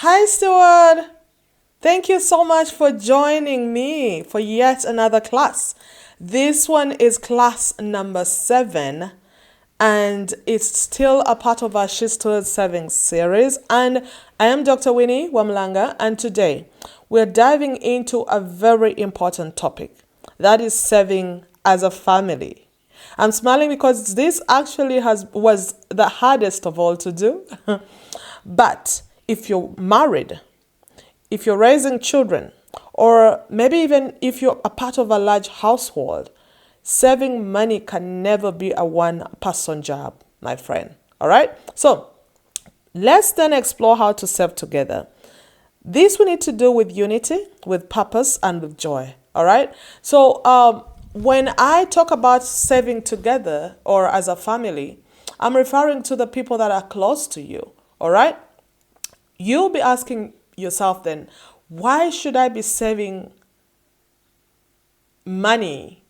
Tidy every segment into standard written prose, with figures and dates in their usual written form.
Hi, Steward. Thank you so much for joining me for yet another class. This one is class number 7, and it's still a part of our SheStewards Saving series. And I am Dr. Winnie Wamulanga, and today we're diving into a very important topic, that is saving as a family. I'm smiling because this actually was the hardest of all to do. But if you're married, if you're raising children, or maybe even if you're a part of a large household, saving money can never be a one-person job, my friend. All right? So let's then explore how to save together. This we need to do with unity, with purpose, and with joy. All right? So when I talk about saving together or as a family, I'm referring to the people that are close to you. All right? You'll be asking yourself then, why should I be saving money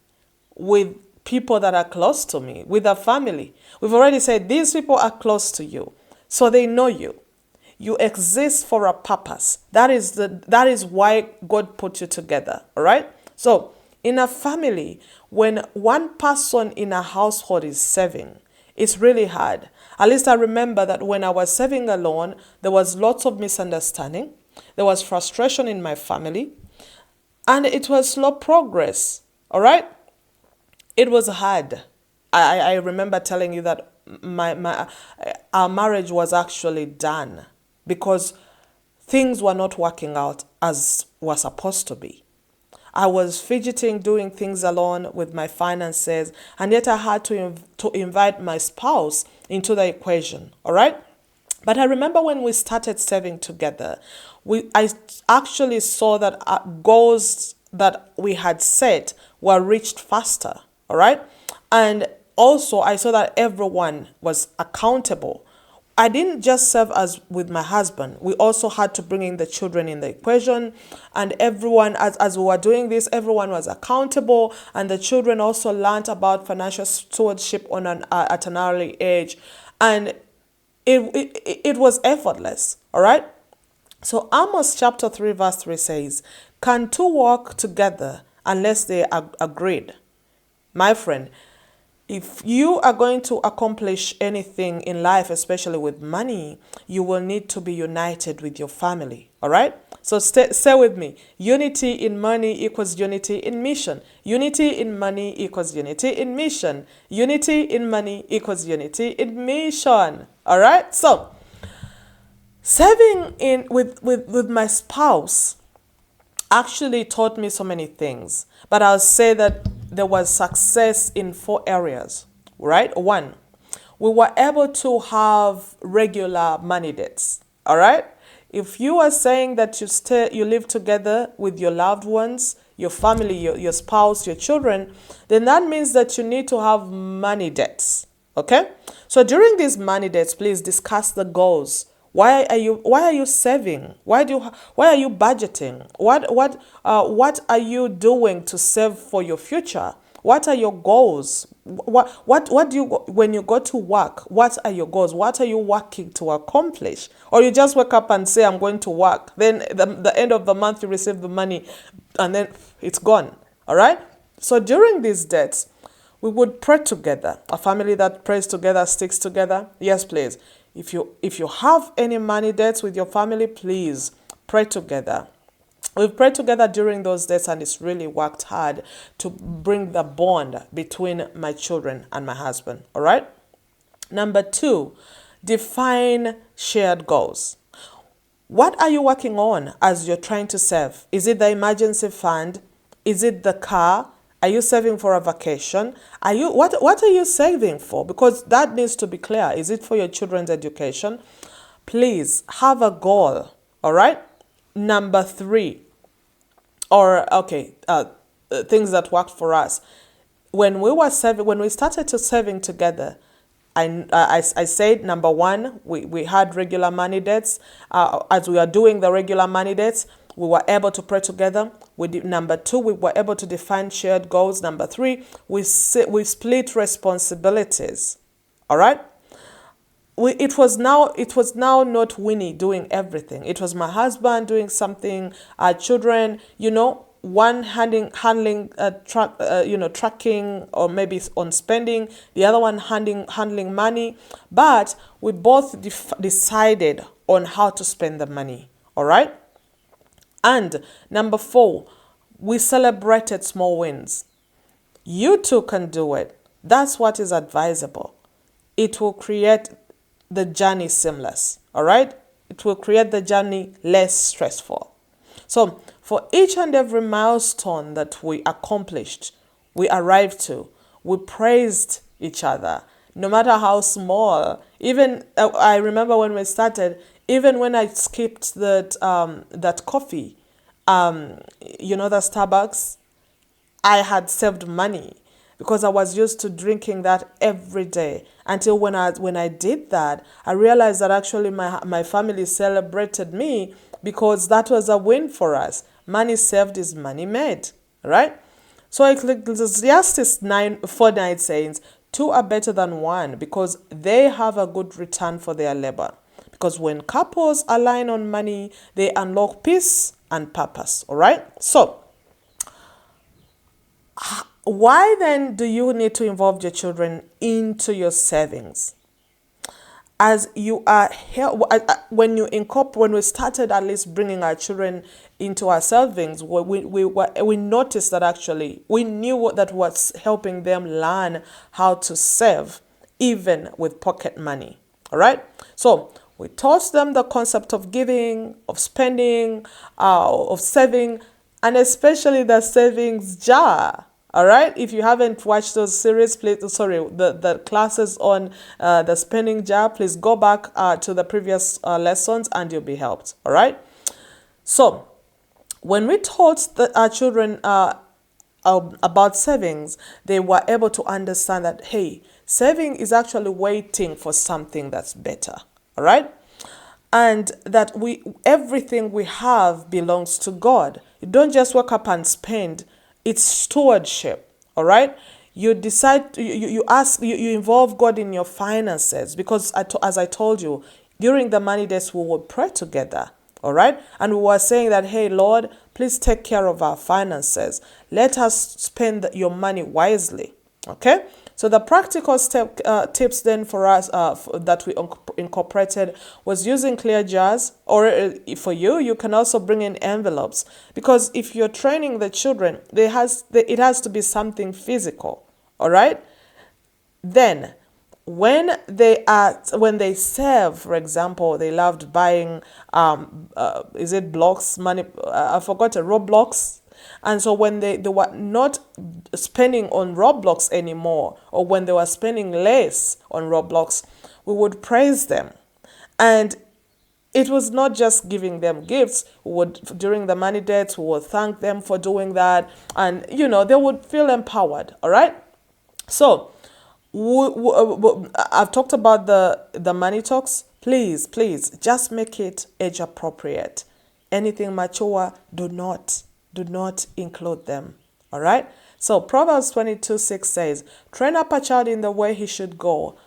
with people that are close to me, with a family? We've already said these people are close to you, so they know you. You exist for a purpose. That is why God put you together. All right? So in a family, when one person in a household is saving, it's really hard. At least I remember that when I was saving alone, there was lots of misunderstanding. There was frustration in my family. And it was slow progress. All right? It was hard. I remember telling you that our marriage was actually done because things were not working out as were supposed to be. I was fidgeting, doing things alone with my finances, and yet I had to invite my spouse into the equation, all right? But I remember when we started saving together, I actually saw that goals that we had set were reached faster, all right? And also I saw that everyone was accountable. I didn't just serve as with my husband. We also had to bring in the children in the equation, and everyone, as we were doing this, everyone was accountable, and the children also learned about financial stewardship at an early age, and it was effortless. All right. So Amos chapter 3 verse 3 says, "Can two walk together unless they are agreed?" My friend, if you are going to accomplish anything in life, especially with money, you will need to be united with your family. All right? So stay with me. Unity in money equals unity in mission. Unity in money equals unity in mission. Unity in money equals unity in mission. All right? So saving with my spouse actually taught me so many things. But I'll say that there was success in 4 areas, right? 1, we were able to have regular money dates, all right? If you are saying that you live together with your loved ones, your family, your spouse, your children, then that means that you need to have money dates, okay? So during these money dates, please discuss the goals. Why are you saving? Why are you budgeting? What are you doing to save for your future? What are your goals? What do you, when you go to work, what are your goals? What are you working to accomplish? Or you just wake up and say, I'm going to work. Then the end of the month you receive the money and then it's gone. All right? So during these dates, we would pray together. A family that prays together sticks together. Yes, please. If you have any money debts with your family, please pray together. We've prayed together during those days, and it's really worked hard to bring the bond between my children and my husband. All right? Number 2, define shared goals. What are you working on as you're trying to save? Is it the emergency fund? Is it the car? Are you saving for a vacation? What are you saving for? Because that needs to be clear. Is it for your children's education? Please have a goal. All right? Number 3, things that worked for us. When we started to saving together, I said, number 1, we had regular money dates. As we are doing the regular money dates, we were able to pray together. Number 2, we were able to define shared goals. Number 3, we split responsibilities. All right? it was now not Winnie doing everything. It was my husband doing something, our children, one handling tracking, or maybe on spending, the other one handling money, but we both decided on how to spend the money. All right. And number 4, we celebrated small wins. You too can do it. That's what is advisable. It will create the journey seamless. All right? It will create the journey less stressful. So, for each and every milestone that we accomplished, we arrived to, we praised each other, no matter how small. Even I remember when we started, even when I skipped that coffee, the Starbucks, I had saved money because I was used to drinking that every day. Until when I did that, I realized that actually my family celebrated me because that was a win for us. Money saved is money made, right? So Ecclesiastes 9:4 says, 2 are better than 1 because they have a good return for their labor. Because when couples align on money, they unlock peace and purpose. All right? So, why then do you need to involve your children into your savings? As you are here, when we started at least bringing our children into our savings, we noticed that actually we knew that was helping them learn how to save, even with pocket money. All right. So we taught them the concept of giving, of spending, of saving, and especially the savings jar. All right. If you haven't watched those series, please, the classes on the spending jar, please go back to the previous lessons and you'll be helped. All right. So when we taught our children about savings, they were able to understand that, hey, saving is actually waiting for something that's better. All right. And that everything we have belongs to God. You don't just wake up and spend. It's stewardship. All right. You decide, you involve God in your finances, because as I told you, during the money days, we would pray together. All right. And we were saying that, hey, Lord, please take care of our finances. Let us spend your money wisely. Okay. So the practical tips then for us that we incorporated was using clear jars, or for you can also bring in envelopes, because if you're training the children, it has to be something physical. All right. Then when they save, for example, they loved buying is it blocks money? I forgot Roblox. And so when they were not spending on Roblox anymore, or when they were spending less on Roblox, we would praise them. And it was not just giving them gifts. During the money dates, we would thank them for doing that. And, they would feel empowered. All right. So I've talked about the money talks. Please, just make it age appropriate. Anything mature, do not include them. All right. So Proverbs 22:6 says, train up a child in the way he should go.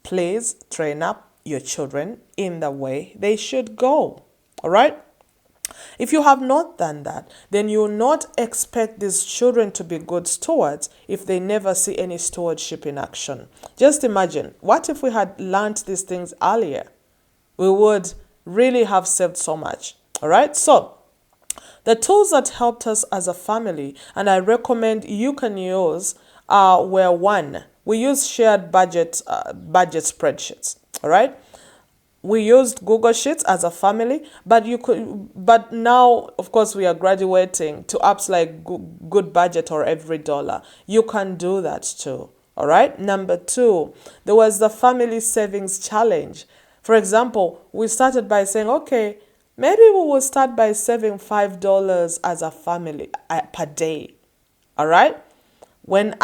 Please train up your children in the way they should go. All right. If you have not done that, then you will not expect these children to be good stewards if they never see any stewardship in action. Just imagine, what if we had learned these things earlier? We would really have saved so much. All right. So the tools that helped us as a family, and I recommend you can use, were: 1, we used shared budget spreadsheets. All right. We used Google Sheets as a family, but now, of course, we are graduating to apps like Good Budget or Every Dollar. You can do that too. All right. Number 2, there was the family savings challenge. For example, we started by saying, okay, maybe we will start by saving $5 as a family per day. All right. When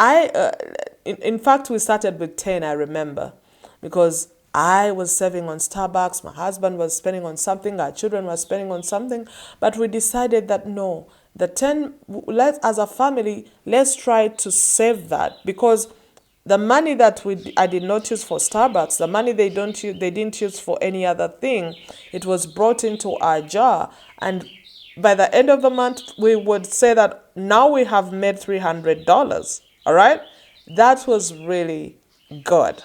in fact, we started with 10, I remember, because I was saving on Starbucks, my husband was spending on something, our children were spending on something, but we decided that no, the 10, as a family, let's try to save that, because The money that I did not use for Starbucks, the money they didn't use for any other thing, it was brought into our jar. And by the end of the month, we would say that now we have made $300. All right? That was really good.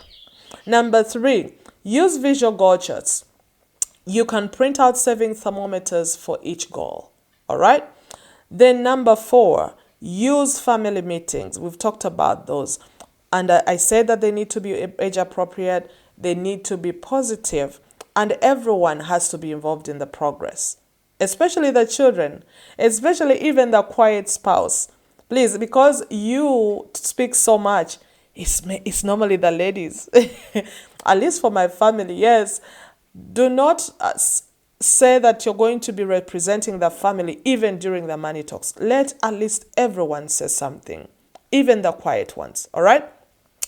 Number 3, use visual goal charts. You can print out saving thermometers for each goal. All right? Then number 4, use family meetings. We've talked about those. And I said that they need to be age appropriate. They need to be positive. And everyone has to be involved in the progress. Especially the children. Especially even the quiet spouse. Please, because you speak so much, it's normally the ladies. At least for my family, yes. Do not say that you're going to be representing the family even during the money talks. Let at least everyone say something, even the quiet ones, all right?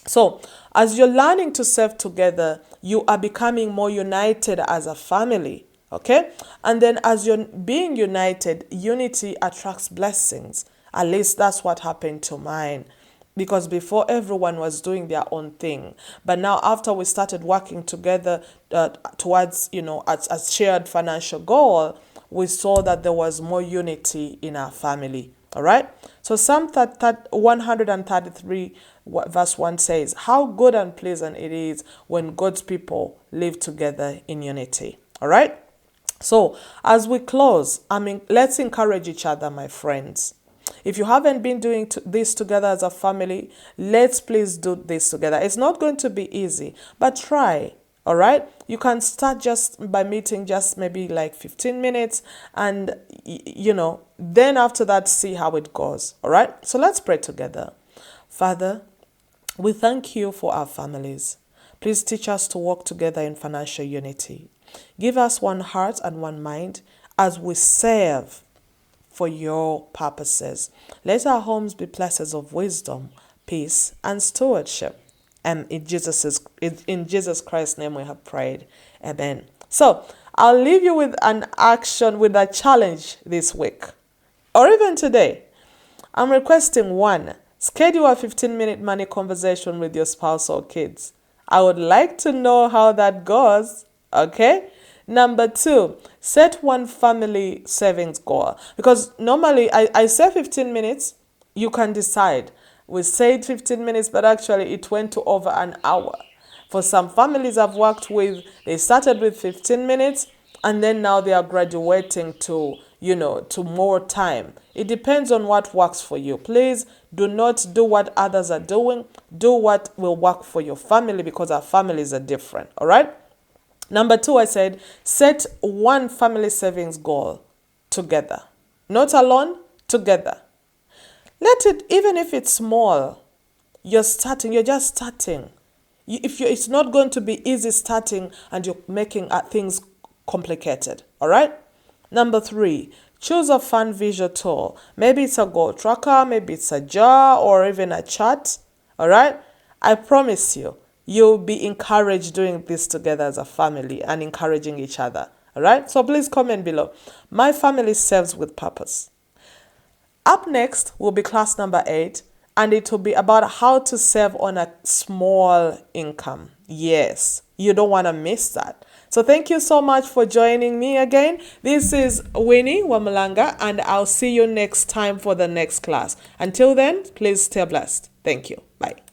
So as you're learning to serve together, you are becoming more united as a family, okay? And then as you're being united, unity attracts blessings. At least that's what happened to mine. Because before, everyone was doing their own thing. But now after we started working together towards, a shared financial goal, we saw that there was more unity in our family. All right? So Psalm 133 verse 1 says, how good and pleasant it is when God's people live together in unity. All right? So as we close, let's encourage each other, my friends. If you haven't been doing this together as a family, let's please do this together. It's not going to be easy, but try, all right? You can start just by meeting just maybe like 15 minutes and, then after that, see how it goes, all right? So let's pray together. Father, we thank you for our families. Please teach us to work together in financial unity. Give us one heart and one mind as we serve for your purposes. Let our homes be places of wisdom, peace, and stewardship. And in Jesus Christ's name we have prayed. Amen. So I'll leave you with an action, with a challenge this week. Or even today. I'm requesting 1. Schedule a 15-minute money conversation with your spouse or kids. I would like to know how that goes. Okay? Number 2, set one family savings goal. Because normally I say 15 minutes, you can decide. We said 15 minutes, but actually it went to over an hour. For some families I've worked with, they started with 15 minutes and then now they are graduating to, to more time. It depends on what works for you. Please do not do what others are doing. Do what will work for your family because our families are different. All right? Number 2, I said, set one family savings goal together. Not alone, together. Let it, even if it's small, you're just starting. It's not going to be easy starting and you're making things complicated. All right? Number 3, choose a fun visual tool. Maybe it's a goal tracker, maybe it's a jar or even a chart. All right? I promise you'll be encouraged doing this together as a family and encouraging each other. All right? So please comment below. My family serves with purpose. Up next will be class number 8, and it will be about how to save on a small income. Yes, you don't want to miss that. So thank you so much for joining me again. This is Winnie Wamulanga, and I'll see you next time for the next class. Until then, please stay blessed. Thank you. Bye.